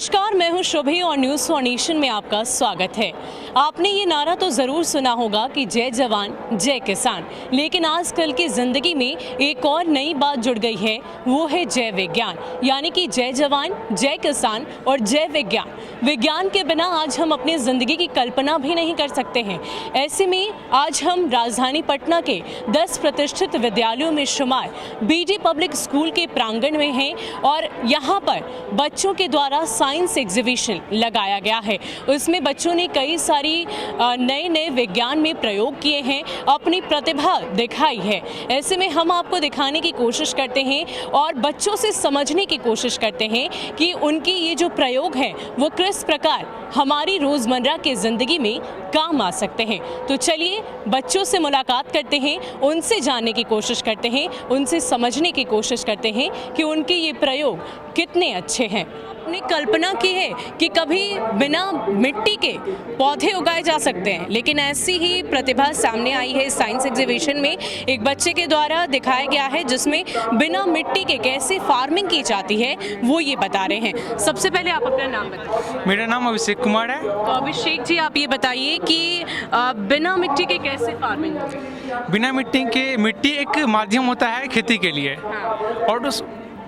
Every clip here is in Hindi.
नमस्कार, मैं हूं शुभी और न्यूज़ फॉर नेशन में आपका स्वागत है। आपने ये नारा तो ज़रूर सुना होगा कि जय जवान जय किसान, लेकिन आजकल की ज़िंदगी में एक और नई बात जुड़ गई है, वो है जय विज्ञान। यानी कि जय जवान जय किसान और जय विज्ञान। विज्ञान के बिना आज हम अपनी ज़िंदगी की कल्पना भी नहीं कर सकते हैं। ऐसे में आज हम राजधानी पटना के 10 प्रतिष्ठित विद्यालयों में शुमार बीडी पब्लिक स्कूल के प्रांगण में हैं और यहाँ पर बच्चों के द्वारा साइंस एग्जीबिशन लगाया गया है। उसमें बच्चों ने कई सारी नए नए विज्ञान में प्रयोग किए हैं, अपनी प्रतिभा दिखाई है। ऐसे में हम आपको दिखाने की कोशिश करते हैं और बच्चों से समझने की कोशिश करते हैं कि उनकी ये जो प्रयोग है वो किस प्रकार हमारी रोज़मर्रा की ज़िंदगी में काम आ सकते हैं। तो चलिए बच्चों से मुलाकात करते हैं, उनसे जानने की कोशिश करते हैं, उनसे समझने की कोशिश करते हैं कि उनके ये प्रयोग कितने अच्छे हैं। आपने कल्पना की है कि कभी बिना मिट्टी के पौधे उगाए जा सकते हैं, लेकिन ऐसी ही प्रतिभा सामने आई है साइंस एग्जीबिशन में। एक बच्चे के द्वारा दिखाया गया है जिसमें बिना मिट्टी के कैसे फार्मिंग की जाती है वो ये बता रहे हैं। सबसे पहले आप अपना नाम बताइए। मेरा नाम अभिषेक कुमार है। तो अभिषेक जी, आप ये बताइए कि बिना मिट्टी के कैसे फार्मिंग होती है? बिना मिट्टी एक माध्यम होता है खेती के लिए, और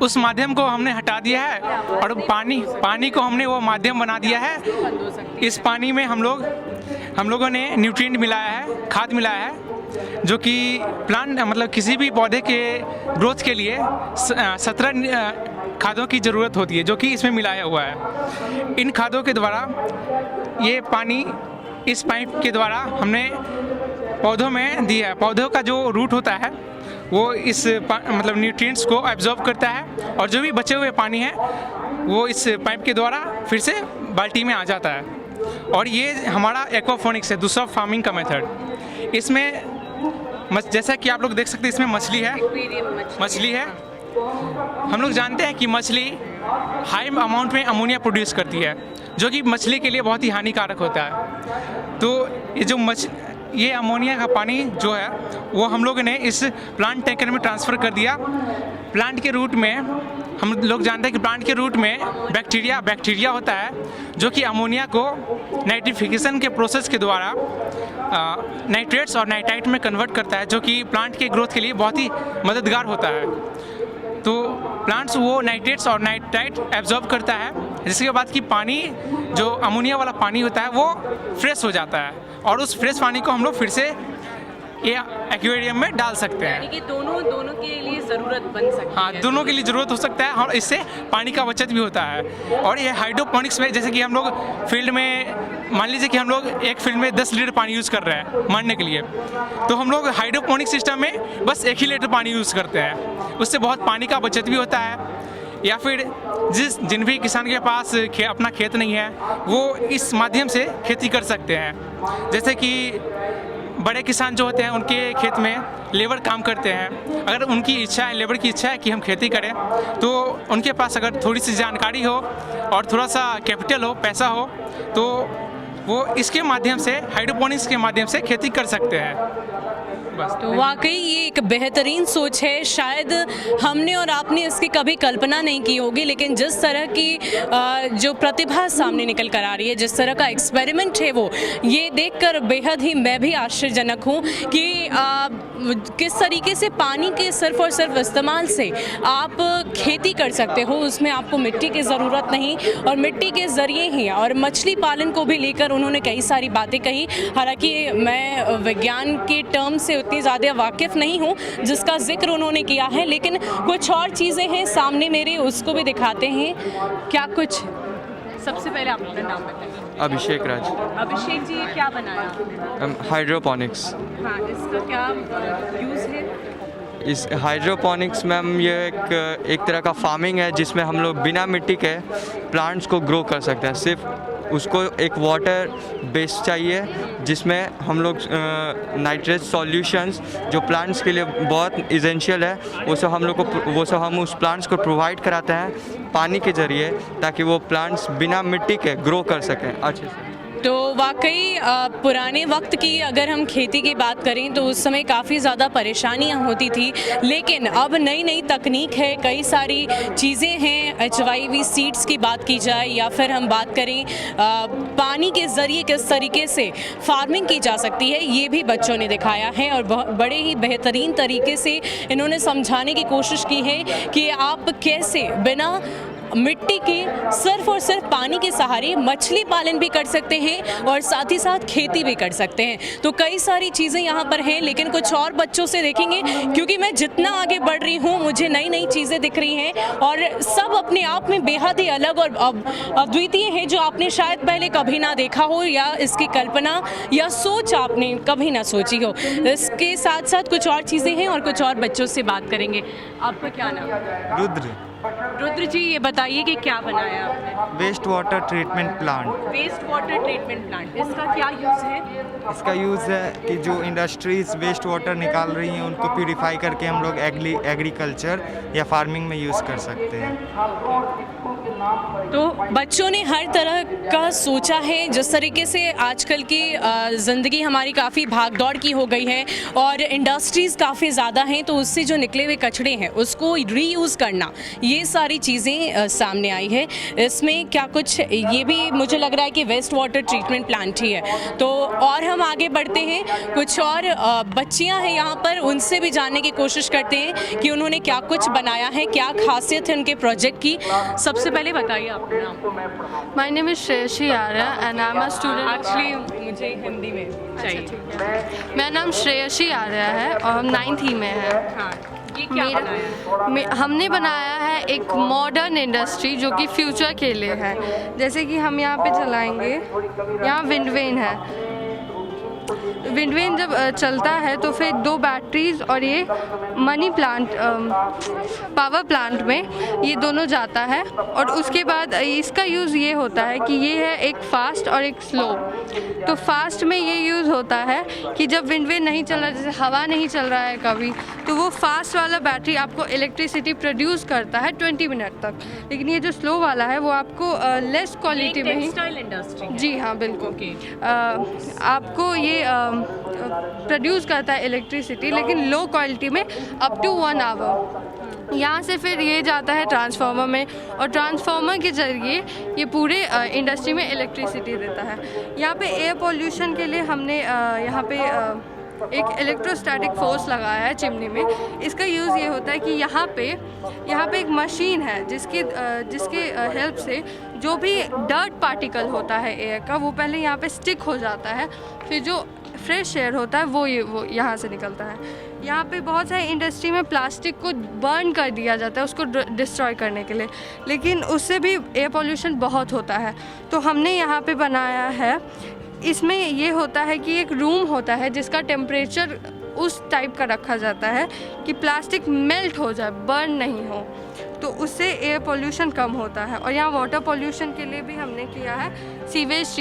उस माध्यम को हमने हटा दिया है और पानी को हमने वो माध्यम बना दिया है। इस पानी में हम लोगों ने न्यूट्रिएंट मिलाया है, खाद मिलाया है, जो कि प्लांट मतलब किसी भी पौधे के ग्रोथ के लिए 17 खादों की ज़रूरत होती है, जो कि इसमें मिलाया हुआ है। इन खादों के द्वारा ये पानी इस पाइप के द्वारा हमने पौधों में दिया है। पौधों का जो रूट होता है वो इस मतलब न्यूट्रिएंट्स को एब्जॉर्ब करता है और जो भी बचे हुए पानी है वो इस पाइप के द्वारा फिर से बाल्टी में आ जाता है। और ये हमारा एक्वाफोनिक्स है, दूसरा फार्मिंग का मेथड। इसमें जैसा कि आप लोग देख सकते हैं, इसमें मछली है। हम लोग जानते हैं कि मछली हाई अमाउंट में अमोनिया प्रोड्यूस करती है, जो कि मछली के लिए बहुत ही हानिकारक होता है। तो ये अमोनिया का पानी जो है वो हम लोगों ने इस प्लांट टैंकर में ट्रांसफ़र कर दिया। प्लांट के रूट में हम लोग जानते हैं कि प्लांट के रूट में बैक्टीरिया होता है, जो कि अमोनिया को नाइट्रिफिकेशन के प्रोसेस के द्वारा नाइट्रेट्स और नाइट्राइट में कन्वर्ट करता है, जो कि प्लांट के ग्रोथ के लिए बहुत ही मददगार होता है। तो प्लांट्स वो नाइट्रेट्स और नाइट्राइट एब्जॉर्ब करता है, जिसके बाद कि पानी जो अमोनिया वाला पानी होता है वो फ्रेश हो जाता है और उस फ्रेश पानी को हम लोग फिर से ये एक्वेरियम में डाल सकते हैं। यानी कि दोनों के लिए ज़रूरत बन सकती है। हाँ, दोनों के लिए ज़रूरत हो सकता है और इससे पानी का बचत भी होता है। और ये हाइड्रोपोनिक्स में, जैसे कि हम लोग फील्ड में मान लीजिए कि हम लोग एक फील्ड में 10 लीटर पानी यूज़ कर रहे हैं मारने के लिए, तो हम लोग हाइड्रोपोनिक सिस्टम में बस 1 ही लीटर पानी यूज़ करते हैं। उससे बहुत पानी का बचत भी होता है। या फिर जिन भी किसान के पास अपना खेत नहीं है वो इस माध्यम से खेती कर सकते हैं। जैसे कि बड़े किसान जो होते हैं उनके खेत में लेबर काम करते हैं। अगर उनकी इच्छा है, लेबर की इच्छा है कि हम खेती करें, तो उनके पास अगर थोड़ी सी जानकारी हो और थोड़ा सा कैपिटल हो, पैसा हो, तो वो इसके माध्यम से, हाइड्रोपोनिक्स के माध्यम से खेती कर सकते हैं। तो वाकई ये एक बेहतरीन सोच है। शायद हमने और आपने इसकी कभी कल्पना नहीं की होगी, लेकिन जिस तरह की जो प्रतिभा सामने निकल कर आ रही है, जिस तरह का एक्सपेरिमेंट है वो, ये देखकर बेहद ही मैं भी आश्चर्यजनक हूँ कि किस तरीके से पानी के सिर्फ और सिर्फ इस्तेमाल से आप खेती कर सकते हो। उसमें आपको मिट्टी की ज़रूरत नहीं और मिट्टी के ज़रिए ही, और मछली पालन को भी लेकर उन्होंने कई सारी बातें कही। हालांकि मैं विज्ञान के टर्म से उतनी ज़्यादा वाकिफ़ नहीं हूँ जिसका जिक्र उन्होंने किया है, लेकिन कुछ और चीज़ें हैं सामने मेरे, उसको भी दिखाते हैं क्या कुछ। सबसे पहले आप अपना नाम बताइए। अभिषेक राज। अभिषेक जी, ये क्या बनाया? हाइड्रोपोनिक्स। हाँ, इसका क्या यूज़ है? इस हाइड्रोपोनिक्स मैम ये एक तरह का फार्मिंग है जिसमें हम लोग बिना मिट्टी के प्लांट्स को ग्रो कर सकते हैं। सिर्फ उसको एक वाटर बेस चाहिए जिसमें हम लोग नाइट्रेट सॉल्यूशंस जो प्लांट्स के लिए बहुत इसेंशियल है वो सब हम उस प्लांट्स को प्रोवाइड कराते हैं पानी के ज़रिए, ताकि वो प्लांट्स बिना मिट्टी के ग्रो कर सकें अच्छे से। तो वाकई पुराने वक्त की अगर हम खेती की बात करें तो उस समय काफ़ी ज़्यादा परेशानियां होती थी, लेकिन अब नई नई तकनीक है, कई सारी चीज़ें हैं। HYV सीड्स की बात की जाए या फिर हम बात करें पानी के ज़रिए किस तरीके से फार्मिंग की जा सकती है, ये भी बच्चों ने दिखाया है और बड़े ही बेहतरीन तरीके से इन्होंने समझाने की कोशिश की है कि आप कैसे बिना मिट्टी के सिर्फ और सिर्फ पानी के सहारे मछली पालन भी कर सकते हैं और साथ ही साथ खेती भी कर सकते हैं। तो कई सारी चीज़ें यहाँ पर हैं, लेकिन कुछ और बच्चों से देखेंगे, क्योंकि मैं जितना आगे बढ़ रही हूँ मुझे नई नई चीज़ें दिख रही हैं और सब अपने आप में बेहद ही अलग और अद्वितीय है, जो आपने शायद पहले कभी ना देखा हो या इसकी कल्पना या सोच आपने कभी ना सोची हो। इसके साथ साथ कुछ और चीज़ें हैं और कुछ और बच्चों से बात करेंगे। आपका क्या नाम है? रुद्र जी, ये बताइए कि क्या बनाया आपने? Waste water treatment plant. Waste water treatment plant, इसका क्या यूज़ है? इसका यूज़ है कि जो इंडस्ट्रीज वेस्ट वाटर निकाल रही हैं उनको प्यूरिफाई करके हम लोग एग्रीकल्चर या फार्मिंग में यूज़ कर सकते हैं। तो बच्चों ने हर तरह का सोचा है। जिस तरीके से आजकल की ज़िंदगी हमारी काफ़ी भागदौड़ की हो गई है और इंडस्ट्रीज़ काफ़ी ज़्यादा हैं, तो उससे जो निकले हुए कचड़े हैं उसको रीयूज़ करना, ये सारी चीज़ें सामने आई है। इसमें क्या कुछ ये भी मुझे लग रहा है कि वेस्ट वाटर ट्रीटमेंट प्लांट ही है। तो और हम आगे बढ़ते हैं, कुछ और बच्चियां हैं यहाँ पर, उनसे भी जानने की कोशिश करते हैं कि उन्होंने क्या कुछ बनाया है, क्या खासियत है उनके प्रोजेक्ट की। सबसे पहले बताइए आपका नाम। My name is Shreyasi Arya and I am a student. Actually मुझे हिंदी में चाहिए। मेरा नाम श्रेयसी आर्या है और हम 9th ही में हैं। हाँ, ये क्या बनाया? हमने बनाया है एक मॉडर्न इंडस्ट्री जो कि फ्यूचर के लिए है। जैसे कि हम यहाँ पे चलाएंगे, यहाँ विंड वेन है। विंड वेन जब चलता है तो फिर 2 बैटरीज और ये मनी प्लांट पावर प्लांट में ये दोनों जाता है और उसके बाद इसका यूज़ ये होता है कि ये है एक फास्ट और एक स्लो। तो फास्ट में ये यूज़ होता है कि जब विंड वेन नहीं चल रहा, जैसे हवा नहीं चल रहा है कभी, तो वो फास्ट वाला बैटरी आपको इलेक्ट्रिसिटी प्रोड्यूस करता है 20 मिनट तक। लेकिन ये जो स्लो वाला है वो आपको लेस क्वालिटी में ही, टेक्सटाइल इंडस्ट्री। जी हाँ बिल्कुल, ओके। आपको ये प्रोड्यूस करता है इलेक्ट्रिसिटी, लेकिन लो क्वालिटी में अप टू 1 आवर। यहाँ से फिर ये जाता है ट्रांसफार्मर में और ट्रांसफार्मर के ज़रिए ये पूरे इंडस्ट्री में इलेक्ट्रिसिटी देता है। यहाँ पे एयर पोल्यूशन के लिए हमने यहाँ पे एक इलेक्ट्रोस्टैटिक फोर्स लगाया है चिमनी में। इसका यूज़ ये होता है कि यहाँ पे एक मशीन है जिसके हेल्प से जो भी डर्ट पार्टिकल होता है एयर का, वो पहले यहाँ पे स्टिक हो जाता है, फिर जो फ्रेश एयर होता है वो यहाँ से निकलता है। यहाँ पे बहुत सारी इंडस्ट्री में प्लास्टिक को बर्न कर दिया जाता है उसको डिस्ट्रॉय करने के लिए, लेकिन उससे भी एयर पोल्यूशन बहुत होता है। तो हमने यहाँ पे बनाया है, इसमें ये होता है कि एक रूम होता है जिसका टेम्परेचर उस टाइप का रखा जाता है कि प्लास्टिक मेल्ट हो जाए, बर्न नहीं हो, तो उससे एयर पोल्यूशन कम होता है। और यहाँ वाटर पोल्यूशन के लिए भी हमने किया है sewage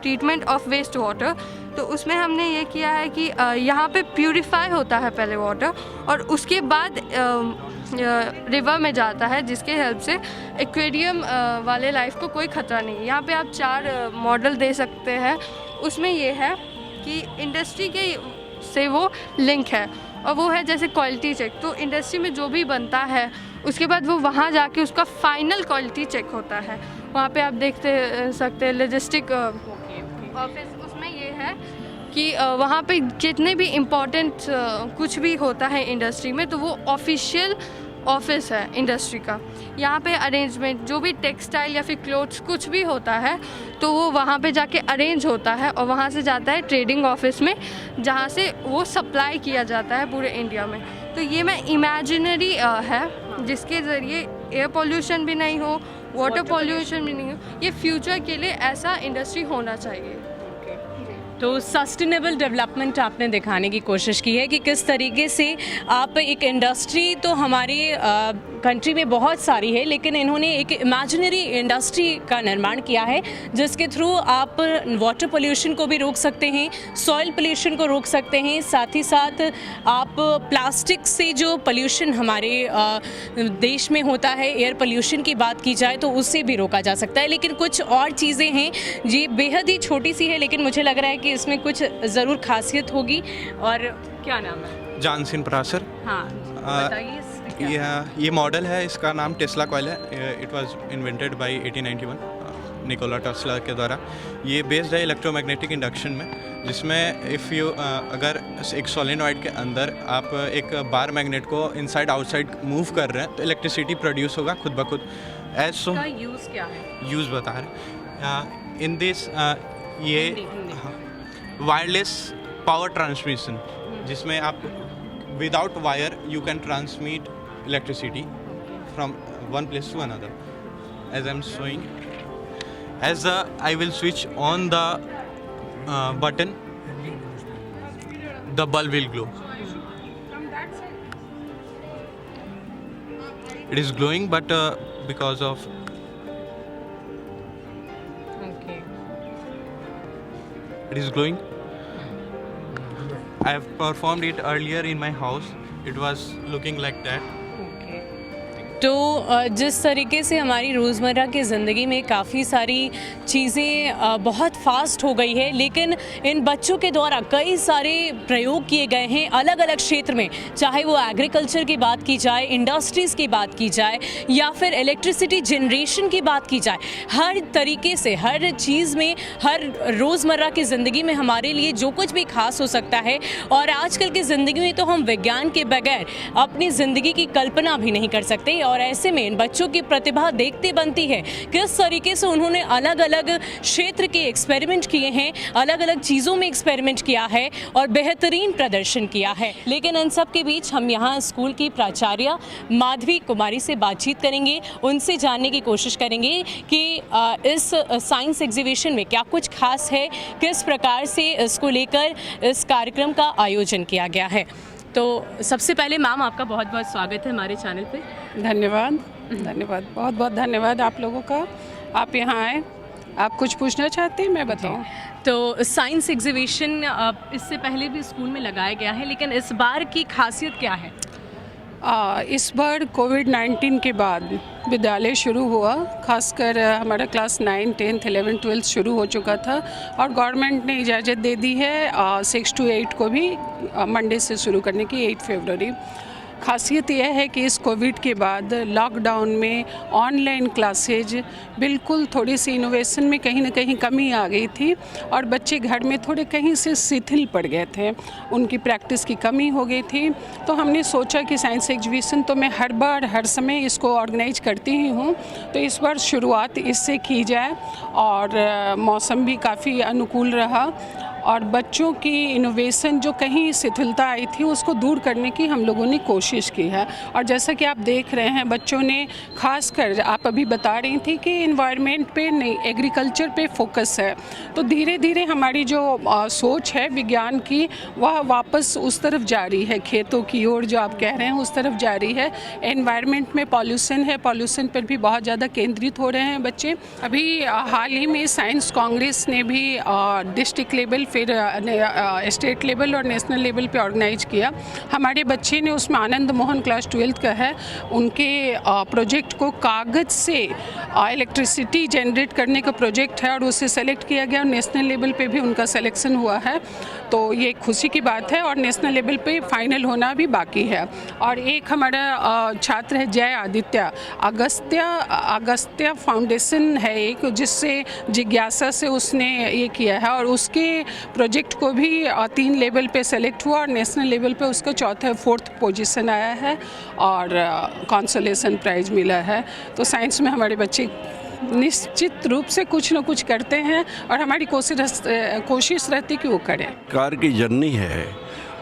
treatment of waste water. तो उसमें हमने ये किया है कि यहाँ पे प्यूरिफाई होता है पहले वाटर और उसके बाद रिवर में जाता है, जिसके हेल्प से एक्वेरियम वाले लाइफ को कोई ख़तरा नहीं है। यहाँ पे आप 4 मॉडल दे सकते हैं। उसमें ये है कि इंडस्ट्री के से वो लिंक है और वो है जैसे क्वालिटी चेक। तो इंडस्ट्री में जो भी बनता है उसके बाद वो वहाँ जाके उसका फाइनल क्वालिटी चेक होता है। वहाँ पे आप देखते सकते हैं लॉजिस्टिक ऑफिस। उसमें ये है कि वहाँ पे जितने भी इम्पोर्टेंट कुछ भी होता है इंडस्ट्री में, तो वो ऑफिशियल ऑफिस है इंडस्ट्री का। यहाँ पे अरेंजमेंट जो भी टेक्सटाइल या फिर क्लोथ्स कुछ भी होता है तो वो वहाँ पे जाके अरेंज होता है और वहाँ से जाता है ट्रेडिंग ऑफिस में, जहाँ से वो सप्लाई किया जाता है पूरे इंडिया में। तो ये मैं इमेजिनरी है जिसके ज़रिए एयर पोल्यूशन भी नहीं हो, वाटर पोल्यूशन भी नहीं हो। ये फ्यूचर के लिए ऐसा इंडस्ट्री होना चाहिए। तो सस्टेनेबल डेवलपमेंट आपने दिखाने की कोशिश की है कि किस तरीके से आप एक इंडस्ट्री तो हमारे कंट्री में बहुत सारी है, लेकिन इन्होंने एक इमेजिनरी इंडस्ट्री का निर्माण किया है जिसके थ्रू आप वाटर पोल्यूशन को भी रोक सकते हैं, सॉइल पोल्यूशन को रोक सकते हैं, साथ ही साथ आप प्लास्टिक से जो पोल्यूशन हमारे देश में होता है, एयर पोल्यूशन की बात की जाए तो उससे भी रोका जा सकता है। लेकिन कुछ और चीज़ें हैं जी, बेहद ही छोटी सी है, लेकिन मुझे लग रहा है कि इसमें कुछ ज़रूर खासियत होगी। और क्या नाम है? जानसिन परासर। हाँ, बताइए इसमें क्या है? ये मॉडल है, इसका नाम टेस्ला कॉइल है। It was invented by 1891 Nikola Tesla के द्वारा। ये बेस्ड है इलेक्ट्रोमैग्नेटिक इंडक्शन में, जिसमें इफ़ यू अगर एक सोलेनॉइड के अंदर आप एक बार मैग्नेट को इनसाइड आउटसाइड मूव कर रहे हैं तो इलेक्ट्रिसिटी प्रोड्यूस होगा खुद ब खुद। एज सो इसका यूज़ क्या है? यूज़ बता रहे इन दिस ये वायरलेस पावर ट्रांसमिशन, जिसमें आप without wire you can transmit electricity from one place to another. As I am showing, as I will switch on the button, the bulb will glow. It is glowing, but because of Okay. it is glowing. I have performed it earlier in my house. It was looking like that. तो जिस तरीके से हमारी रोज़मर्रा की ज़िंदगी में काफ़ी सारी चीज़ें बहुत फास्ट हो गई है, लेकिन इन बच्चों के द्वारा कई सारे प्रयोग किए गए हैं अलग अलग क्षेत्र में, चाहे वो एग्रीकल्चर की बात की जाए, इंडस्ट्रीज़ की बात की जाए, या फिर इलेक्ट्रिसिटी जनरेशन की बात की जाए। हर तरीके से, हर चीज़ में, हर रोज़मर्रा की ज़िंदगी में हमारे लिए जो कुछ भी खास हो सकता है। और आजकल की ज़िंदगी में तो हम विज्ञान के बगैर अपनी ज़िंदगी की कल्पना भी नहीं कर सकते। और ऐसे में इन बच्चों की प्रतिभा देखते बनती है किस तरीके से उन्होंने अलग अलग क्षेत्र के एक्सपेरिमेंट किए हैं, अलग अलग चीज़ों में एक्सपेरिमेंट किया है और बेहतरीन प्रदर्शन किया है। लेकिन इन सब के बीच हम यहाँ स्कूल की प्राचार्य माधवी कुमारी से बातचीत करेंगे, उनसे जानने की कोशिश करेंगे कि इस साइंस एग्जीबिशन में क्या कुछ खास है, किस प्रकार से इसको लेकर इस कार्यक्रम का आयोजन किया गया है। तो सबसे पहले मैम, आपका बहुत बहुत स्वागत है हमारे चैनल पे। धन्यवाद, धन्यवाद, बहुत बहुत धन्यवाद आप लोगों का, आप यहाँ आए। आप कुछ पूछना चाहते हैं, मैं बताऊँ? तो साइंस एग्जीबिशन इससे पहले भी स्कूल में लगाया गया है, लेकिन इस बार की खासियत क्या है? इस बार कोविड-19 के बाद विद्यालय शुरू हुआ, खासकर हमारा क्लास 9, 10th, 11th, 12th शुरू हो चुका था और गवर्नमेंट ने इजाज़त दे दी है 6 to 8 को भी मंडे से शुरू करने की, 8 फरवरी। खासियत यह है कि इस कोविड के बाद लॉकडाउन में ऑनलाइन क्लासेज बिल्कुल थोड़ी सी इनोवेशन में कहीं ना कहीं कमी आ गई थी और बच्चे घर में थोड़े कहीं से शिथिल पड़ गए थे, उनकी प्रैक्टिस की कमी हो गई थी। तो हमने सोचा कि साइंस एग्जीबिशन तो मैं हर बार हर समय इसको ऑर्गेनाइज करती ही हूँ, तो इस बार शुरुआत इससे की जाए। और मौसम भी काफ़ी अनुकूल रहा और बच्चों की इनोवेशन जो कहीं शिथिलता आई थी उसको दूर करने की हम लोगों ने कोशिश की है। और जैसा कि आप देख रहे हैं, बच्चों ने खासकर, आप अभी बता रही थी कि एनवायरनमेंट पे नहीं, एग्रीकल्चर पे फोकस है। तो धीरे धीरे हमारी जो सोच है विज्ञान की, वह वापस उस तरफ जा रही है, खेतों की ओर जो आप कह रहे हैं उस तरफ जा रही है। एनवायरनमेंट में पॉल्यूशन है, पॉल्यूशन पर भी बहुत ज़्यादा केंद्रित हो रहे हैं बच्चे। अभी हाल ही में साइंस कांग्रेस ने भी डिस्ट्रिक्ट लेवल, फिर स्टेट लेवल और नेशनल लेवल पे ऑर्गेनाइज किया। हमारे बच्चे ने उसमें आनंद मोहन क्लास 12th का है, उनके प्रोजेक्ट को कागज़ से इलेक्ट्रिसिटी जनरेट करने का प्रोजेक्ट है और उसे सेलेक्ट किया गया और नेशनल लेवल पे भी उनका सिलेक्शन हुआ है। तो ये खुशी की बात है और नेशनल लेवल पे फाइनल होना भी बाकी है। और एक हमारा छात्र है जय आदित्य, अगस्त्य फाउंडेशन है एक, जिससे जिज्ञासा से उसने ये किया है और उसके प्रोजेक्ट को भी 3 लेवल पे सेलेक्ट हुआ और नेशनल लेवल पे उसका 4th पोजीशन आया है और कंसोलेशन प्राइज़ मिला है। तो साइंस में हमारे बच्चे निश्चित रूप से कुछ न कुछ करते हैं और हमारी कोशिश रहती कि वो करें। कार की जर्नी है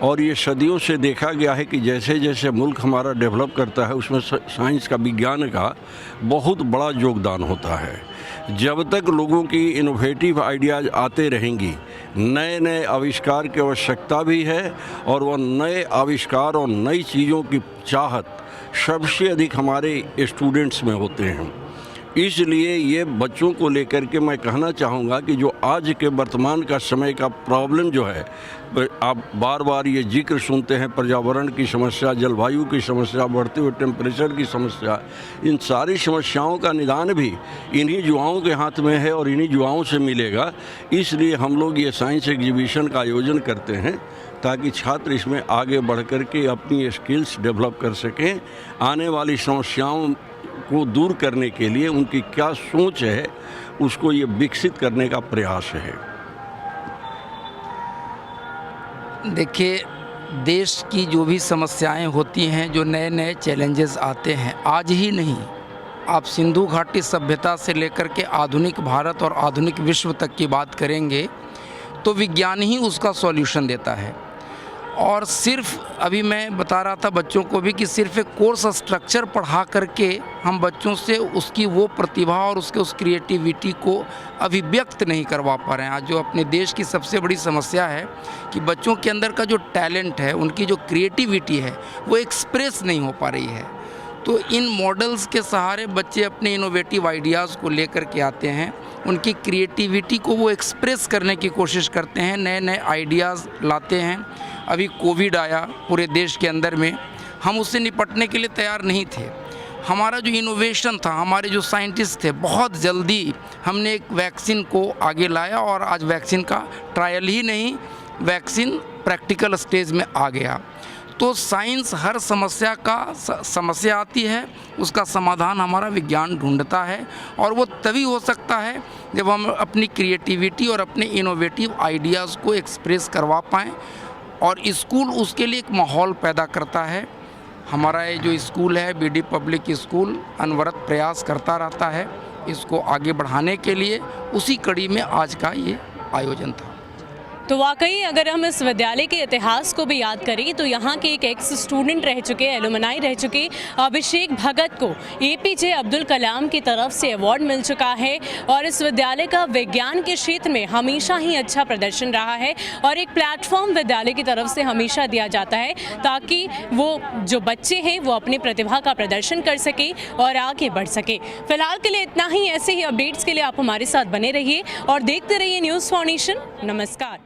और ये सदियों से देखा गया है कि जैसे जैसे मुल्क हमारा डेवलप करता है उसमें साइंस का, विज्ञान का बहुत बड़ा योगदान होता है। जब तक लोगों की इनोवेटिव आइडियाज़ आते रहेंगी, नए नए आविष्कार की आवश्यकता भी है और वह नए आविष्कार और नई चीज़ों की चाहत सबसे अधिक हमारे स्टूडेंट्स में होते हैं। इसलिए ये बच्चों को लेकर के मैं कहना चाहूँगा कि जो आज के वर्तमान का समय का प्रॉब्लम जो है, आप बार बार ये जिक्र सुनते हैं, पर्यावरण की समस्या, जलवायु की समस्या, बढ़ते हुए टेम्परेचर की समस्या, इन सारी समस्याओं का निदान भी इन्हीं युवाओं के हाथ में है और इन्हीं युवाओं से मिलेगा। इसलिए हम लोग ये साइंस एग्जीबिशन का आयोजन करते हैं ताकि छात्र इसमें आगे बढ़ कर के अपनी स्किल्स डेवलप कर सकें, आने वाली समस्याओं को दूर करने के लिए उनकी क्या सोच है उसको ये विकसित करने का प्रयास है। देखिए, देश की जो भी समस्याएं होती हैं, जो नए नए चैलेंजेस आते हैं, आज ही नहीं, आप सिंधु घाटी सभ्यता से लेकर के आधुनिक भारत और आधुनिक विश्व तक की बात करेंगे तो विज्ञान ही उसका सॉल्यूशन देता है। और सिर्फ अभी मैं बता रहा था बच्चों को भी कि सिर्फ एक कोर्स स्ट्रक्चर पढ़ा करके हम बच्चों से उसकी वो प्रतिभा और उसके उस क्रिएटिविटी को अभिव्यक्त नहीं करवा पा रहे हैं। आज जो अपने देश की सबसे बड़ी समस्या है कि बच्चों के अंदर का जो टैलेंट है, उनकी जो क्रिएटिविटी है, वो एक्सप्रेस नहीं हो पा रही है। तो इन मॉडल्स के सहारे बच्चे अपने इनोवेटिव आइडियाज़ को लेकर के आते हैं, उनकी क्रिएटिविटी को वो एक्सप्रेस करने की कोशिश करते हैं, नए नए आइडियाज़ लाते हैं। अभी कोविड आया पूरे देश के अंदर में, हम उससे निपटने के लिए तैयार नहीं थे। हमारा जो इनोवेशन था, हमारे जो साइंटिस्ट थे, बहुत जल्दी हमने एक वैक्सीन को आगे लाया और आज वैक्सीन का ट्रायल ही नहीं, वैक्सीन प्रैक्टिकल स्टेज में आ गया। तो साइंस हर समस्या आती है, उसका समाधान हमारा विज्ञान ढूंढता है और वो तभी हो सकता है जब हम अपनी क्रिएटिविटी और अपने इनोवेटिव आइडियाज़ को एक्सप्रेस करवा पाएँ। और स्कूल उसके लिए एक माहौल पैदा करता है। हमारा ये जो स्कूल है, बीडी पब्लिक स्कूल, अनवरत प्रयास करता रहता है इसको आगे बढ़ाने के लिए। उसी कड़ी में आज का ये आयोजन था। तो वाकई अगर हम इस विद्यालय के इतिहास को भी याद करें तो यहाँ के एक एक्स स्टूडेंट रह चुके, एलुमनाई रह चुके अभिषेक भगत को एपीजे अब्दुल कलाम की तरफ से अवार्ड मिल चुका है और इस विद्यालय का विज्ञान के क्षेत्र में हमेशा ही अच्छा प्रदर्शन रहा है और एक प्लेटफॉर्म विद्यालय की तरफ से हमेशा दिया जाता है ताकि वो जो बच्चे हैं वो अपनी प्रतिभा का प्रदर्शन कर सके और आगे बढ़ सके। फिलहाल के लिए इतना ही। ऐसे ही अपडेट्स के लिए आप हमारे साथ बने रहिए और देखते रहिए न्यूज़ फॉर नेशन। नमस्कार।